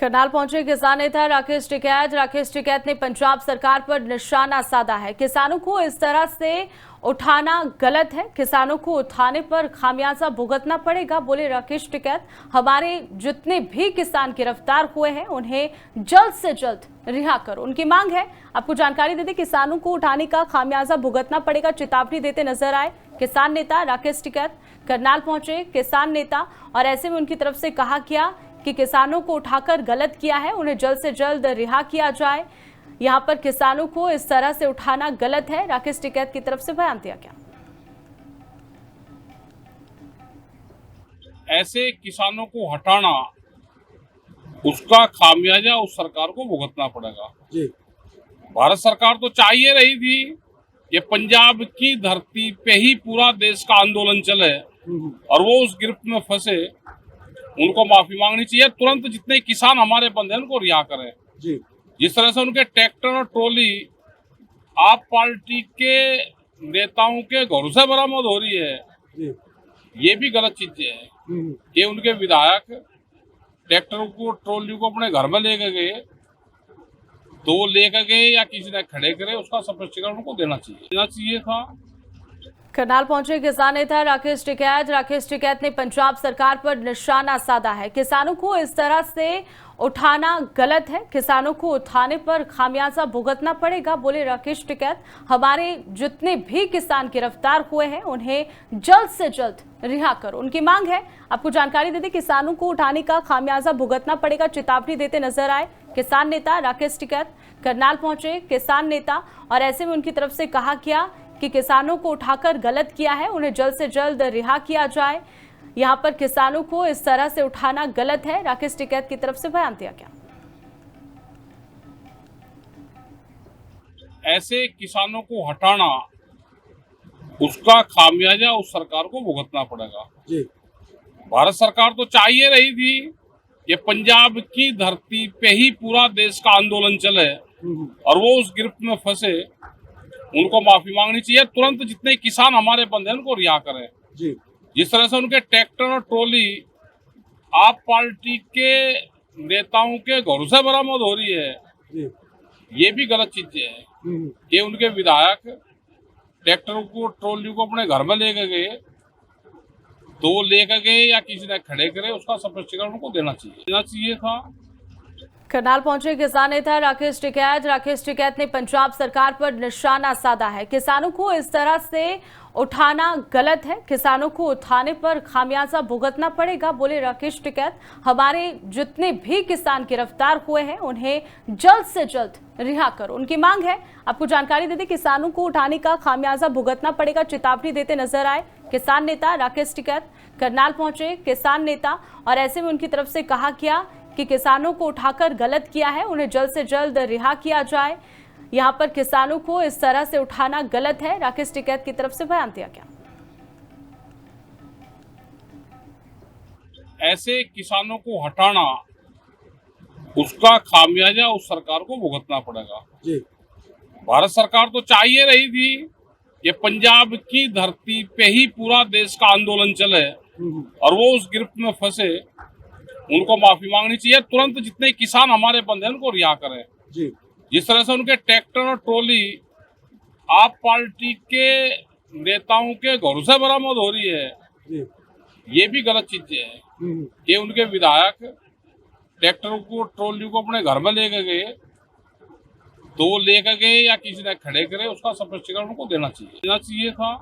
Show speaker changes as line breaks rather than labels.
करनाल पहुंचे किसान नेता राकेश टिकैत ने पंजाब सरकार पर निशाना साधा है। किसानों को इस तरह से उठाना गलत है, किसानों को उठाने पर खामियाजा भुगतना पड़ेगा, बोले राकेश टिकैत। हमारे जितने भी किसान गिरफ्तार हुए हैं उन्हें जल्द से जल्द रिहा करो, उनकी मांग है। आपको जानकारी देते, किसानों को उठाने का खामियाजा भुगतना पड़ेगा, चेतावनी देते नजर आए किसान नेता राकेश टिकैत। करनाल पहुंचे किसान नेता और ऐसे में उनकी तरफ से कहा गया कि किसानों को उठाकर गलत किया है, उन्हें जल्द से जल्द रिहा किया जाए। यहां पर किसानों को इस तरह से उठाना गलत है, राकेश टिकैत की तरफ से बयान दिया गया।
ऐसे किसानों को हटाना, उसका खामियाजा उस सरकार को भुगतना पड़ेगा जी। भारत सरकार तो चाहिए रही थी कि पंजाब की धरती पे ही पूरा देश का आंदोलन चले और वो उस गिरफ्त में फंसे। उनको माफी मांगनी चाहिए, तुरंत जितने किसान हमारे बंधे उनको रिहा करें जी। जिस तरह से उनके ट्रैक्टर और ट्रॉली आप पार्टी के नेताओं के घरों से बरामद हो रही है जी। ये भी गलत चीजें है कि उनके विधायक ट्रैक्टर को ट्रॉली को अपने घर में लेकर गए, तो वो लेकर गए या किसी ने खड़े करे, उसका स्पष्टीकरण उनको देना चाहिए था।
करनाल पहुंचे किसान नेता राकेश टिकैत ने पंजाब सरकार पर निशाना साधा है। किसानों को इस तरह से उठाना गलत है, किसानों को उठाने पर खामियाजा भुगतना पड़ेगा, बोले राकेश टिकैत। हमारे जितने भी किसान गिरफ्तार हुए हैं उन्हें जल्द से जल्द रिहा करो, उनकी मांग है। आपको जानकारी देते, किसानों को उठाने का खामियाजा भुगतना पड़ेगा, चेतावनी देते नजर आए किसान नेता राकेश टिकैत। करनाल पहुंचे किसान नेता और ऐसे में उनकी तरफ से कहा गया कि किसानों को उठाकर गलत किया है, उन्हें जल्द से जल्द रिहा किया जाए। यहां पर किसानों को इस तरह से उठाना गलत है, राकेश टिकैत की तरफ से बयान दिया गया।
ऐसे किसानों को हटाना, उसका खामियाजा उस सरकार को भुगतना पड़ेगा जी। भारत सरकार तो चाहिए रही थी कि पंजाब की धरती पे ही पूरा देश का आंदोलन चले और वो उस गिरफ्त में फंसे। उनको माफी मांगनी चाहिए, तुरंत जितने किसान हमारे बंधे उनको रिहा करें जी। जिस तरह से उनके ट्रैक्टर और ट्रॉली आप पार्टी के नेताओं के घरों से बरामद हो रही है जी। ये भी गलत चीजें है कि उनके विधायक ट्रैक्टर को ट्रॉली को अपने घर में लेकर गए, तो वो लेकर गए या किसी ने खड़े करे, उसका स्पष्टीकरण उनको देना चाहिए था।
करनाल पहुंचे किसान नेता राकेश टिकैत ने पंजाब सरकार पर निशाना साधा है। किसानों को इस तरह से उठाना गलत है, किसानों को उठाने पर खामियाजा भुगतना पड़ेगा, बोले राकेश टिकैत। हमारे जितने भी किसान गिरफ्तार हुए हैं उन्हें जल्द से जल्द रिहा करो, उनकी मांग है। आपको जानकारी देते, किसानों को उठाने का खामियाजा भुगतना पड़ेगा, चेतावनी देते नजर आए किसान नेता राकेश टिकैत। करनाल पहुंचे किसान नेता और ऐसे में उनकी तरफ से कहा गया कि किसानों को उठाकर गलत किया है, उन्हें जल्द से जल्द रिहा किया जाए। यहां पर किसानों को इस तरह से उठाना गलत है, राकेश टिकैत की तरफ से बयान दिया गया।
ऐसे किसानों को हटाना, उसका खामियाजा उस सरकार को भुगतना पड़ेगा जी। भारत सरकार तो चाहिए रही थी कि पंजाब की धरती पे ही पूरा देश का आंदोलन चले और वो उस गिरफ्त में फंसे। उनको माफी मांगनी चाहिए, तुरंत जितने किसान हमारे बंधे उनको रिहा करें जी। जिस तरह से उनके ट्रैक्टर और ट्रॉली आप पार्टी के नेताओं के घरों से बरामद हो रही है जी। ये भी गलत चीजें है कि उनके विधायक ट्रैक्टर को ट्रॉली को अपने घर में लेकर गए, तो वो लेकर गए या किसी ने खड़े करे, उसका स्पष्टीकरण उनको देना चाहिए था।